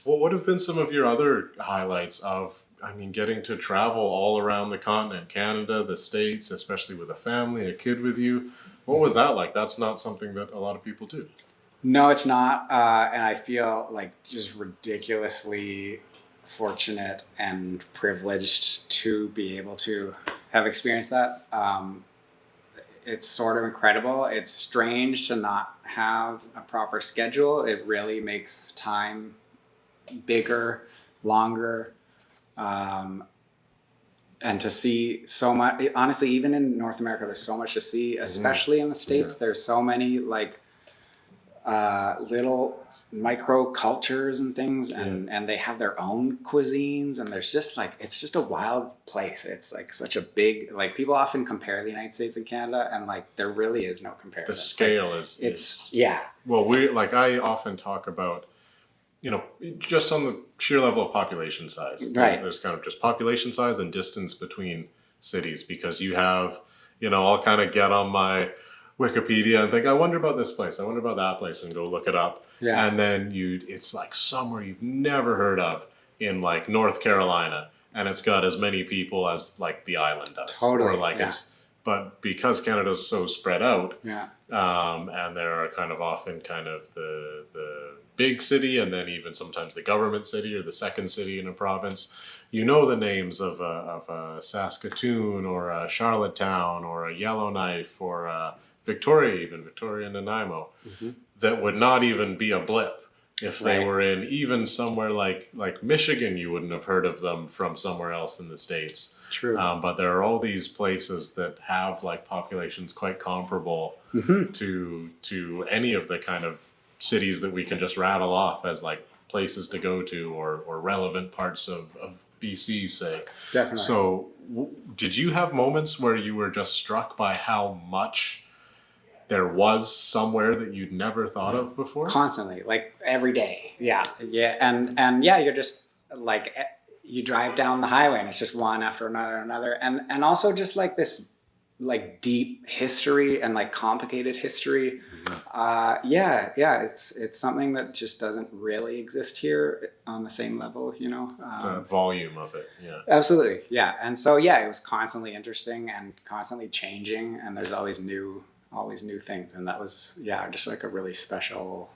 What would have been some of your other highlights of, I mean, getting to travel all around the continent, Canada, the States, especially with a family, a kid with you? What was that like? That's not something that a lot of people do. No, it's not. And I feel like just ridiculously fortunate and privileged to be able to have experienced that. It's sort of incredible. It's strange to not have a proper schedule. It really makes time bigger, longer, um, and to see so much. Honestly, even in North America, there's so much to see, especially in the States. Yeah. There's so many like little micro cultures and things, and they have their own cuisines, and there's just like it's just a wild place. It's like such a big, like people often compare the United States and Canada, and like there really is no The comparison. Like scale is yeah, well, we like I often talk about, just on the sheer level of population size. right, There's kind of just population size and distance between cities because you have, I'll kind of get on my Wikipedia and think, I wonder about this place, I wonder about that place, and go look it up. yeah, And then it's like somewhere you've never heard of in like North Carolina, and it's got as many people as like the island does, or totally, like yeah, but because Canada's so spread out, yeah, and there are kind of often kind of the big city, and then even sometimes the government city or the second city in a province. You know the names of a Saskatoon or a Charlottetown or a Yellowknife or a Victoria, even Victoria and Nanaimo, hmm, that would not even be a blip if they right, were in even somewhere like Michigan. You wouldn't have heard of them from somewhere else in the States. true, But there are all these places that have like populations quite comparable hmm, to any of the kind of cities that we can just rattle off as like places to go to, or relevant parts of BC, say. definitely. So, did you have moments where you were just struck by how much there was somewhere that you'd never thought of before? Constantly, like every day, yeah, yeah, and yeah, you're just like you drive down the highway and it's just one after another, and also just like this like deep history and like complicated history. Yeah, it's something that just doesn't really exist here on the same level, The volume of it, yeah. absolutely, yeah. And so yeah, it was constantly interesting and constantly changing, and there's always new things, and that was yeah, just like a really special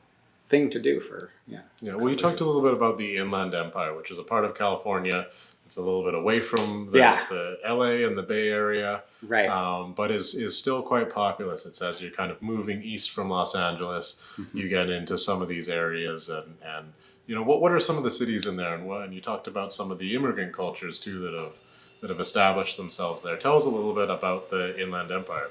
thing to do for yeah. Yeah, a well, you couple of talked a years. little bit about the Inland Empire, which is a part of California. It's a little bit away from Yeah, the LA and the Bay Area, right. but is still quite populous. It says you're kind of moving east from Los Angeles, Hmm. you get into some of these areas, and what are some of the cities in there, and you talked about some of the immigrant cultures too that have established themselves there. Tell us a little bit about the Inland Empire.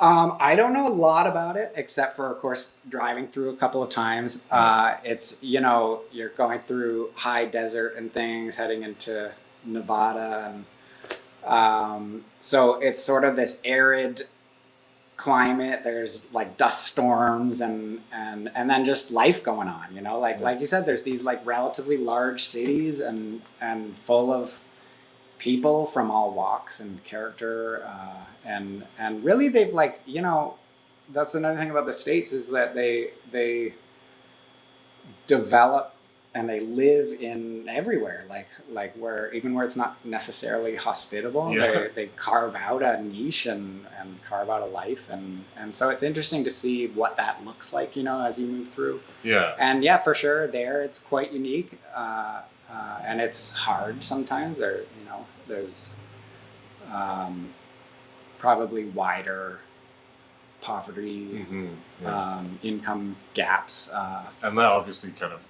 I don't know a lot about it except for, of course, driving through a couple of times. Yeah, It's you're going through high desert and things, heading into Nevada, and so it's sort of this arid climate. There's like dust storms and then just life going on. yeah, Like you said, there's these like relatively large cities and full of people from all walks and character, and really they've like that's another thing about the States is that they develop and they live in everywhere, like where it's not necessarily hospitable, yeah, they carve out a niche and carve out a life, and so it's interesting to see what that looks like as you move through. yeah. And yeah, for sure, there it's quite unique, and it's hard sometimes. There's um, probably wider poverty, Yeah. income gaps. And that obviously kind of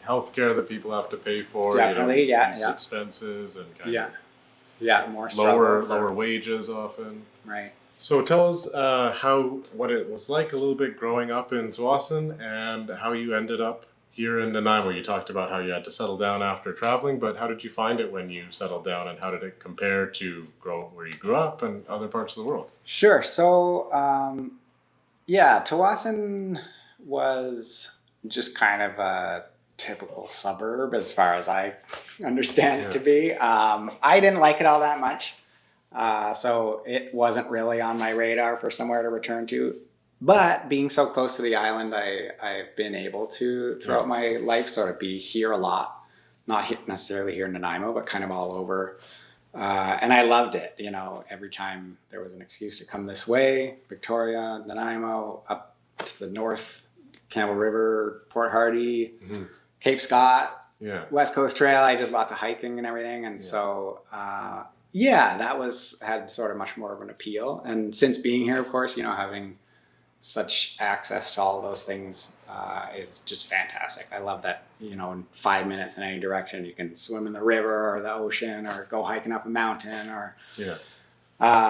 healthcare that people have to pay for, Definitely, yeah, these yeah, expenses, and kind yeah, of yeah. More lower struggle lower for wages often. right. So tell us what it was like a little bit growing up in Tsawwassen and how you ended up here in Nanaimo. You talked about how you had to settle down after traveling, but how did you find it when you settled down, and how did it compare to where you grew up and other parts of the world? Sure. So yeah, Tawasin was just kind of a typical suburb as far as I understand it Yeah, to be. I didn't like it all that much. So it wasn't really on my radar for somewhere to return to. But being so close to the island, I've been able to, throughout my life, sort of be here a lot. Not necessarily here in Nanaimo, but kind of all over. And I loved it. You know, every time there was an excuse to come this way, Victoria, Nanaimo, up to the north, Campbell River, Port Hardy, Cape Scott, West Coast Trail. I did lots of hiking and everything. And so, that had sort of much more of an appeal. And since being here, of course, you know, having such access to all of those things is just fantastic. I love that, you know, in 5 minutes in any direction, you can swim in the river or the ocean or go hiking up a mountain or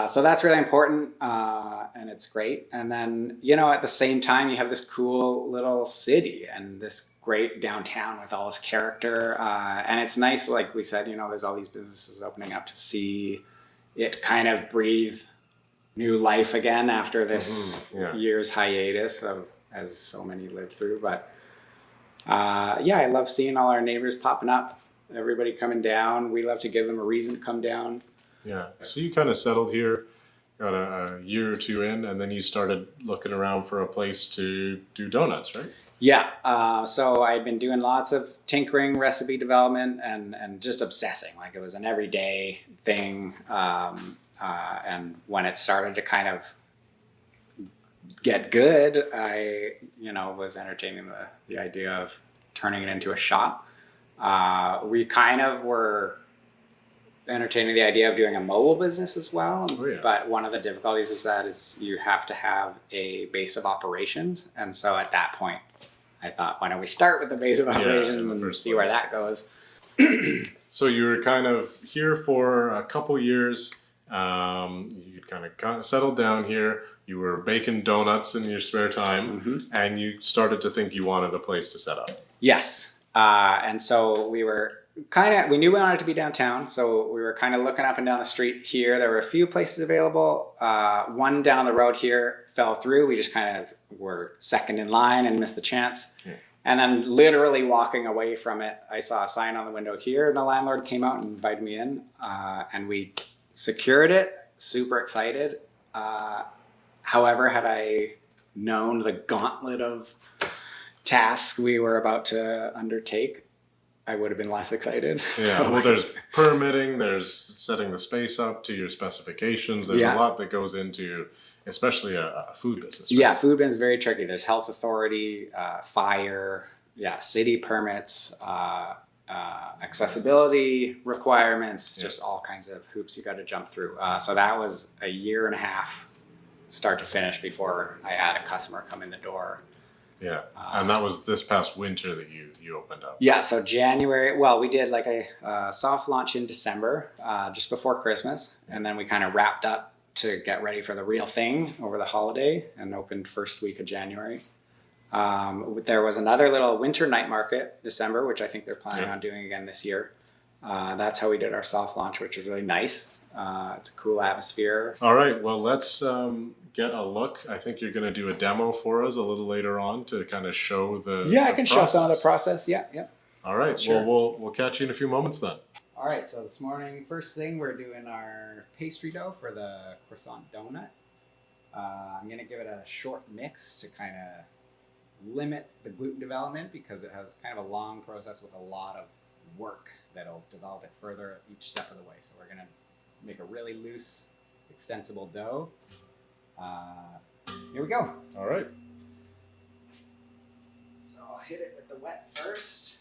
so that's really important, and it's great. And then, you know, at the same time, you have this cool little city and this great downtown with all this character, and it's nice, like we said, you know, there's all these businesses opening up to see it kind of breathe new life again after this year's hiatus as so many lived through. But I love seeing all our neighbors popping up, everybody coming down. We love to give them a reason to come down. So you kind of settled here, got a year or two in, and then you started looking around for a place to do donuts, right? So I'd been doing lots of tinkering, recipe development, and just obsessing. Like, it was an everyday thing. And when it started to kind of get good, I, you know, was entertaining the idea of turning it into a shop. We kind of were entertaining the idea of doing a mobile business as well. But one of the difficulties of that is you have to have a base of operations. And so at that point, I thought, why don't we start with the base of operations and see where that goes? So you were kind of here for a couple years. You kind of settled down here. You were baking donuts in your spare time, and you started to think you wanted a place to set up. Yes. And so we knew we wanted it to be downtown. So we were kind of looking up and down the street here. There were a few places available. One down the road here fell through. We just kind of were second in line and missed the chance. And then literally walking away from it, I saw a sign on the window here, and the landlord came out and invited me in, and we secured it. Super excited. However, had I known the gauntlet of tasks we were about to undertake, I would have been less excited. Well, there's permitting, there's setting the space up to your specifications. There's a lot that goes into, especially a food business. Right? Food business is very tricky. There's health authority, fire, city permits, accessibility requirements, just all kinds of hoops you got to jump through. So that was a year and a half, start to finish, before I had a customer come in the door. And that was this past winter that you opened up. So January, we did like a soft launch in December, just before Christmas. And then we kind of wrapped up to get ready for the real thing over the holiday and opened first week of January. There was another little winter night market December, which I think they're planning on doing again this year. That's how we did our soft launch, which was really nice. It's a cool atmosphere. All right, well, let's get a look. I think you're going to do a demo for us a little later on to kind of show the I can show some of the process. All right, sure. Well, we'll catch you in a few moments then. All right, so this morning, first thing, we're doing our pastry dough for the croissant donut. I'm going to give it a short mix to kind of limit the gluten development, because it has kind of a long process with a lot of work that'll develop it further each step of the way. So we're going to make a really loose, extensible dough. Here we go. All right. So I'll hit it with the wet first.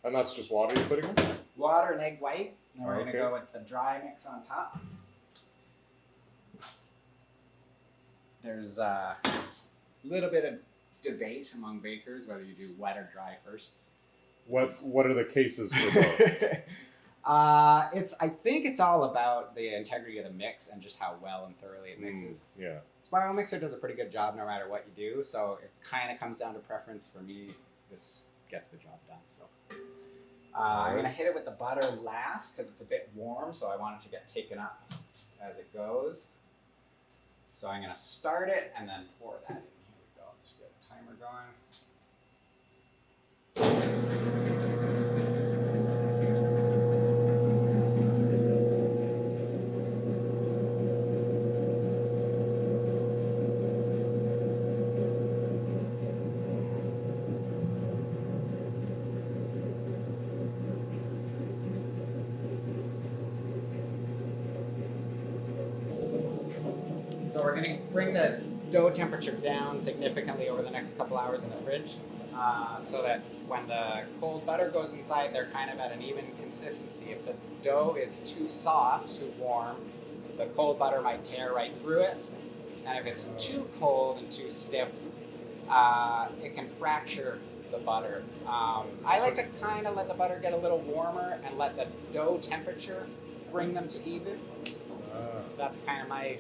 And that's just water you're putting in? Water and egg white. And we're going to go with the dry mix on top. There's a little bit of debate among bakers whether you do wet or dry first. What are the cases for both? I think it's all about the integrity of the mix and just how well and thoroughly it mixes. Spiral mixer does a pretty good job no matter what you do, so it kind of comes down to preference. For me, this gets the job done. So I'm gonna hit it with the butter last because it's a bit warm, so I want it to get taken up as it goes. So I'm gonna start it and then pour that in. Here we go. Just get the timer going. So we're gonna bring the dough temperature down significantly over the next couple hours in the fridge, so that when the cold butter goes inside, they're kind of at an even consistency. If the dough is too soft, too warm, the cold butter might tear right through it. And if it's too cold and too stiff, it can fracture the butter. I like to kind of let the butter get a little warmer and let the dough temperature bring them to even. That's kind of my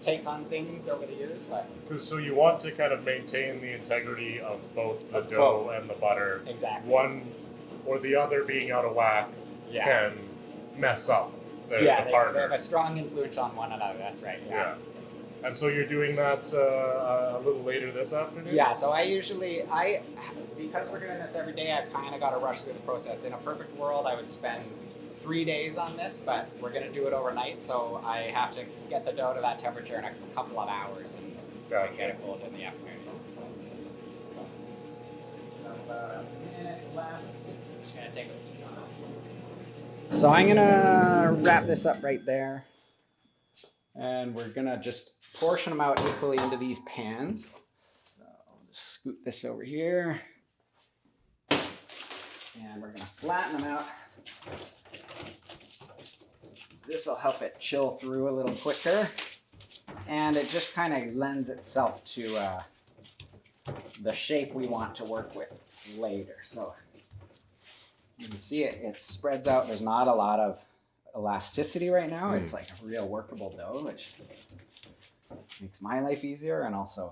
take on things over the years. But So you want to kind of maintain the integrity of both the dough and the butter. Exactly. One or the other being out of whack can mess up the partner. They have a strong influence on one another. That's right. Yeah. And so you're doing that a little later this afternoon? Yeah, so because we're doing this every day, I've kind of got to rush through the process. In a perfect world, I would spend 3 days on this, but we're going to do it overnight, so I have to get the dough to that temperature in a couple of hours and get it folded in the afternoon. So, about a minute left. I'm just going to take a peek on it. So I'm going to wrap this up right there, and we're going to just portion them out equally into these pans. So I'll just scoot this over here. And we're going to flatten them out. This will help it chill through a little quicker. And it just kind of lends itself to the shape we want to work with later. So you can see it spreads out. There's not a lot of elasticity right now. It's like a real workable dough, which makes my life easier, and also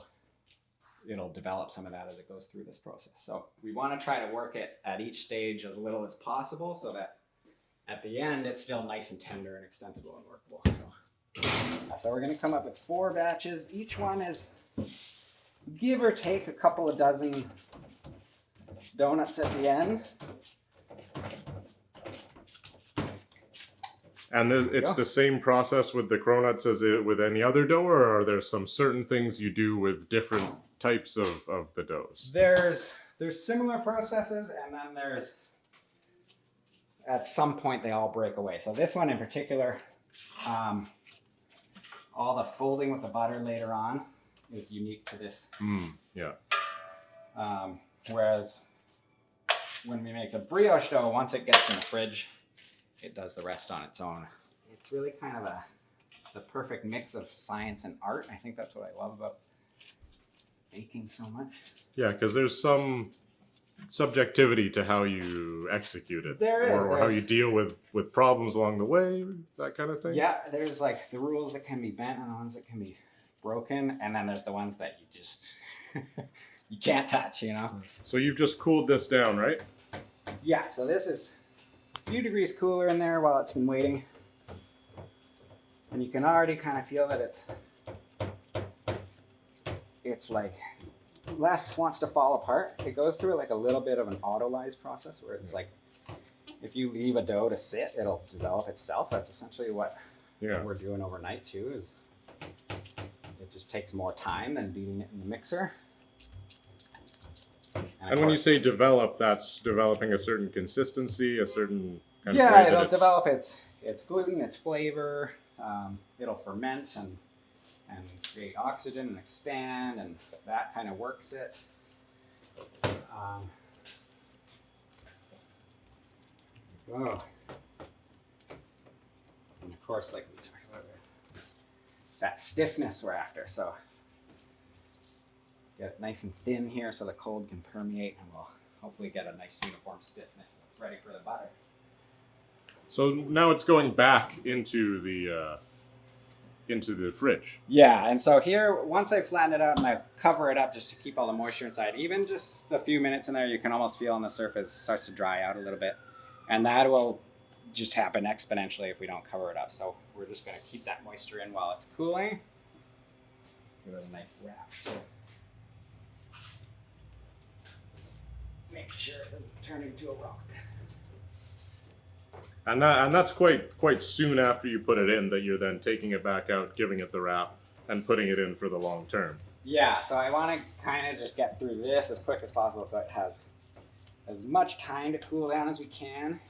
it'll develop some of that as it goes through this process. So we want to try to work it at each stage as little as possible so that at the end it's still nice and tender and extensible and workable. So we're going to come up with 4 batches. Each one is give or take a couple of dozen donuts at the end. And it's the same process with the cronuts as with any other dough, or are there some certain things you do with different types of the doughs? There's similar processes, and then there's, at some point they all break away. So this one in particular, all the folding with the butter later on is unique to this. Whereas when we make the brioche dough, once it gets in the fridge, it does the rest on its own. It's really kind of the perfect mix of science and art. I think that's what I love about baking so much. Yeah, because there's some subjectivity to how you execute it. There is. Or how you deal with problems along the way, that kind of thing. Yeah, there's like the rules that can be bent and the ones that can be broken, and then there's the ones that you just you can't touch, you know? So you've just cooled this down, right? Yeah, so this is a few degrees cooler in there while it's been waiting. And you can already kind of feel that it's like less wants to fall apart. It goes through like a little bit of an autolyze process where it's like if you leave a dough to sit, it'll develop itself. That's essentially what we're doing overnight too. Is it just takes more time than beating it in the mixer. And when you say develop, that's developing a certain consistency, a certain kind of way yeah, that it'll develop its gluten, its flavor. It'll ferment and create oxygen and expand, and that kind of works it. And of course, like we talked about, that stiffness we're after. So get it nice and thin here so the cold can permeate, and we'll hopefully get a nice uniform stiffness that's ready for the butter. So now it's going back into the fridge. Yeah, and so here, once I flatten it out and I cover it up just to keep all the moisture inside, even just a few minutes in there, you can almost feel on the surface it starts to dry out a little bit. And that will just happen exponentially if we don't cover it up. So we're just going to keep that moisture in while it's cooling. Give it a nice wrap too. Make sure it doesn't turn into a rock. And that's quite soon after you put it in that you're then taking it back out, giving it the wrap, and putting it in for the long term. Yeah, so I want to kind of just get through this as quick as possible so it has as much time to cool down as we can.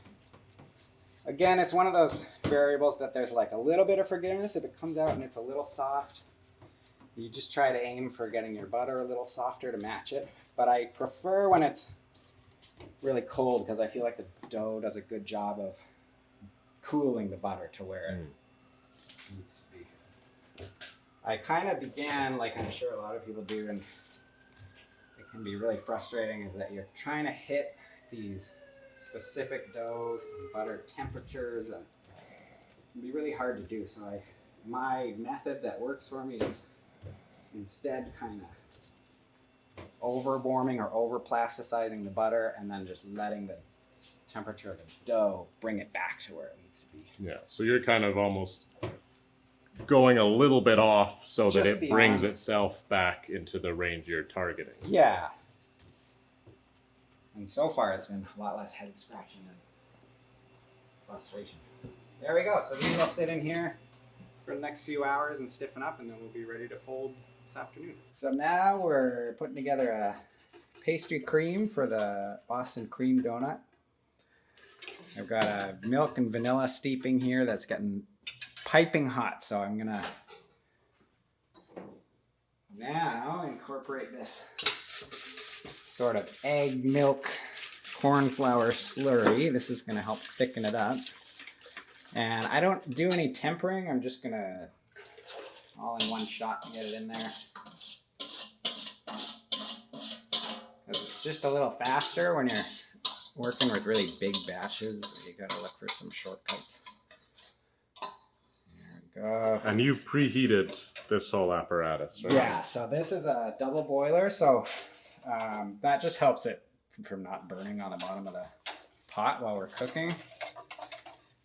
Again, it's one of those variables that there's like a little bit of forgiveness. If it comes out and it's a little soft, You just try to aim for getting your butter a little softer to match it. But I prefer when it's really cold because I feel like the dough does a good job of cooling the butter to where it needs to be. I kind of began, like I'm sure a lot of people do, and it can be really frustrating, is that you're trying to hit these specific dough and butter temperatures, and it can be really hard to do. So my method that works for me is instead kind of over warming or over plasticizing the butter and then just letting the temperature of the dough bring it back to where it needs to be. Yeah, so you're kind of almost going a little bit off so that Just it brings beyond. itself back into the range you're targeting. Yeah. And so far it's been a lot less head scratching and frustration. There we go. So these will sit in here for the next few hours and stiffen up, and then we'll be ready to fold this afternoon. So now we're putting together a pastry cream for the Boston cream donut. I've got a milk and vanilla steeping here that's getting piping hot. So I'm gonna now incorporate this sort of egg milk corn flour slurry. This is gonna help thicken it up. And I don't do any tempering. I'm just gonna all in one shot get it in there. It's just a little faster when you're working with really big batches. You gotta look for some shortcuts. There we go. And you preheated this whole apparatus, right? Yeah, so this is a double boiler, so that just helps it from not burning on the bottom of the pot while we're cooking.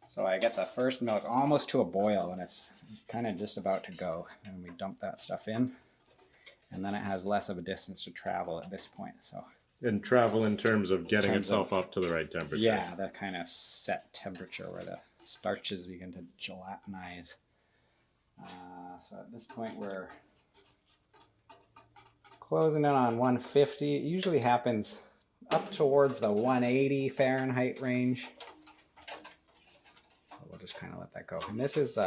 So I get the first milk almost to a boil when it's kind of just about to go, and we dump that stuff in, and then it has less of a distance to travel at this point. So And travel in terms of getting terms itself up to the right temperature. yeah, that kind of set temperature where the starches begin to gelatinize. So at this point we're closing in on 150. It usually happens up towards the 180 Fahrenheit range. So we'll just kind of let that go. And this is,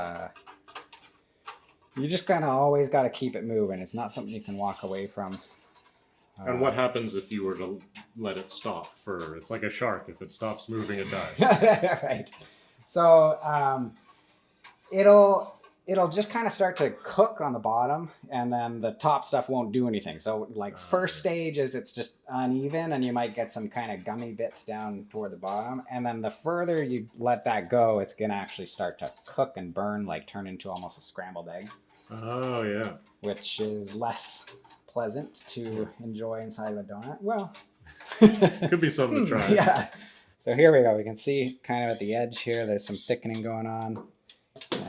you just kind of always got to keep it moving. It's not something you can walk away from. And what happens if you were to let it stop? It's like a shark. If it stops moving, it dies. Right. So it'll just kind of start to cook on the bottom, and then the top stuff won't do anything. So like first stage is it's just uneven, and you might get some kind of gummy bits down toward the bottom. And then the further you let that go, it's gonna actually start to cook and burn, like turn into almost a scrambled egg. Oh, yeah. Which is less pleasant to enjoy inside of a donut. Well, Could be something to try. yeah. So here we go. We can see kind of at the edge here, there's some thickening going on.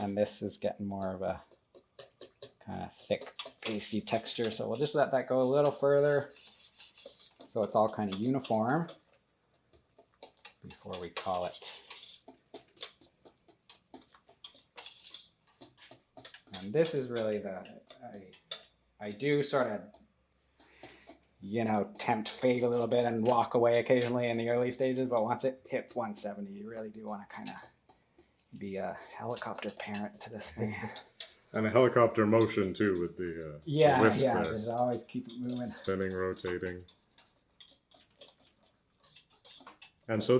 And this is getting more of a kind of thick, pasty texture. So we'll just let that go a little further so it's all kind of uniform before we call it. And this is really I do sort of, tempt fate a little bit and walk away occasionally in the early stages, but once it hits 170, you really do want to kind of be a helicopter parent to this thing. And a helicopter motion, too, with the whisk there. Just always keep it moving. Spinning, rotating. And so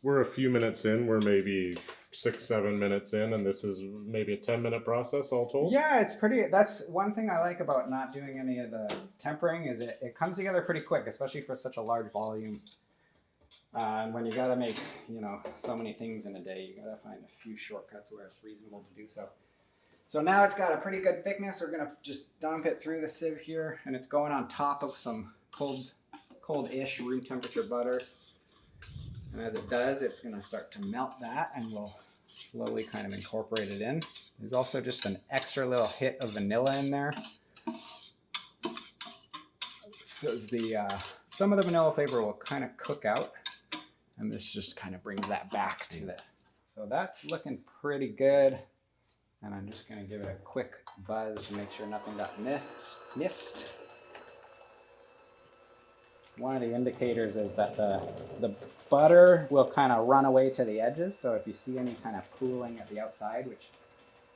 we're a few minutes in. We're maybe 6-7 minutes in, and this is maybe a 10-minute process all told? Yeah, it's pretty. That's one thing I like about not doing any of the tempering is it comes together pretty quick, especially for such a large volume. And when you got to make, so many things in a day, you got to find a few shortcuts where it's reasonable to do so. So now it's got a pretty good thickness. We're going to just dump it through the sieve here, and it's going on top of some cold-ish room temperature butter. And as it does, it's going to start to melt that, and we'll slowly kind of incorporate it in. There's also just an extra little hit of vanilla in there. So some of the vanilla flavor will kind of cook out, and this just kind of brings that back to it. So that's looking pretty good. And I'm just going to give it a quick buzz to make sure nothing got missed. One of the indicators is that the butter will kind of run away to the edges. So if you see any kind of pooling at the outside, which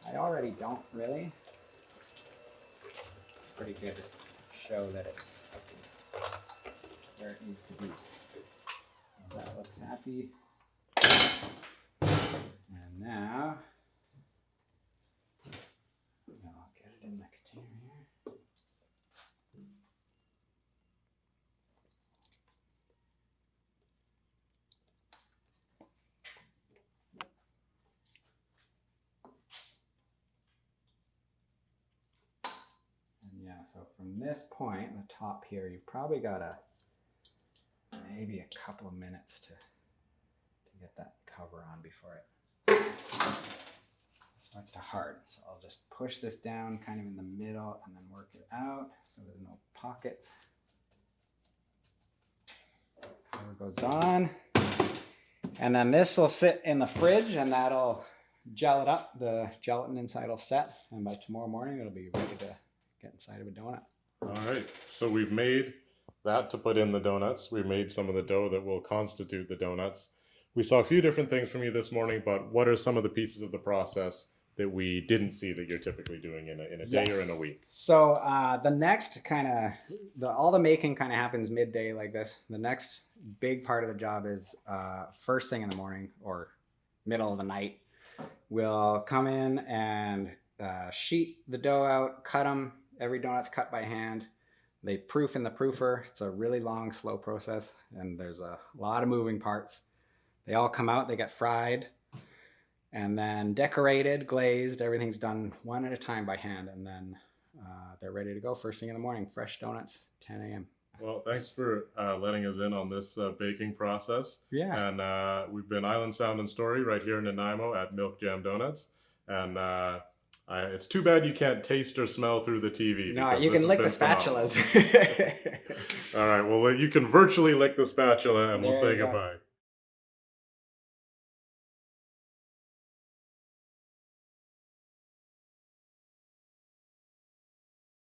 I already don't really, pretty good show that it's where it needs to be. So that looks happy. And now, I'll get it in the container here. And yeah, so from this point, the top here, you've probably got maybe a couple of minutes to get that cover on before it starts to harden. So I'll just push this down kind of in the middle and then work it out so there's no pockets. Cover goes on. And then this will sit in the fridge and that'll gel it up. The gelatin inside will set, and by tomorrow morning it'll be ready to get inside of a donut. All right, so we've made that to put in the donuts. We made some of the dough that will constitute the donuts. We saw a few different things from you this morning, but what are some of the pieces of the process that we didn't see that you're typically doing in a day or in a week? So the next all the making kind of happens midday like this. The next big part of the job is first thing in the morning or middle of the night. We'll come in and sheet the dough out, cut them. Every donut's cut by hand. They proof in the proofer. It's a really long, slow process, and there's a lot of moving parts. They all come out, they get fried, and then decorated, glazed. Everything's done one at a time by hand, and then they're ready to go first thing in the morning. Fresh donuts, 10 a.m. Well, thanks for letting us in on this baking process. Yeah. And we've been Island Sound and Story right here in Nanaimo at Milk Jam Donuts. And it's too bad you can't taste or smell through the TV. No, you can lick the spatulas. All right, well, you can virtually lick the spatula, and we'll There say you go. goodbye.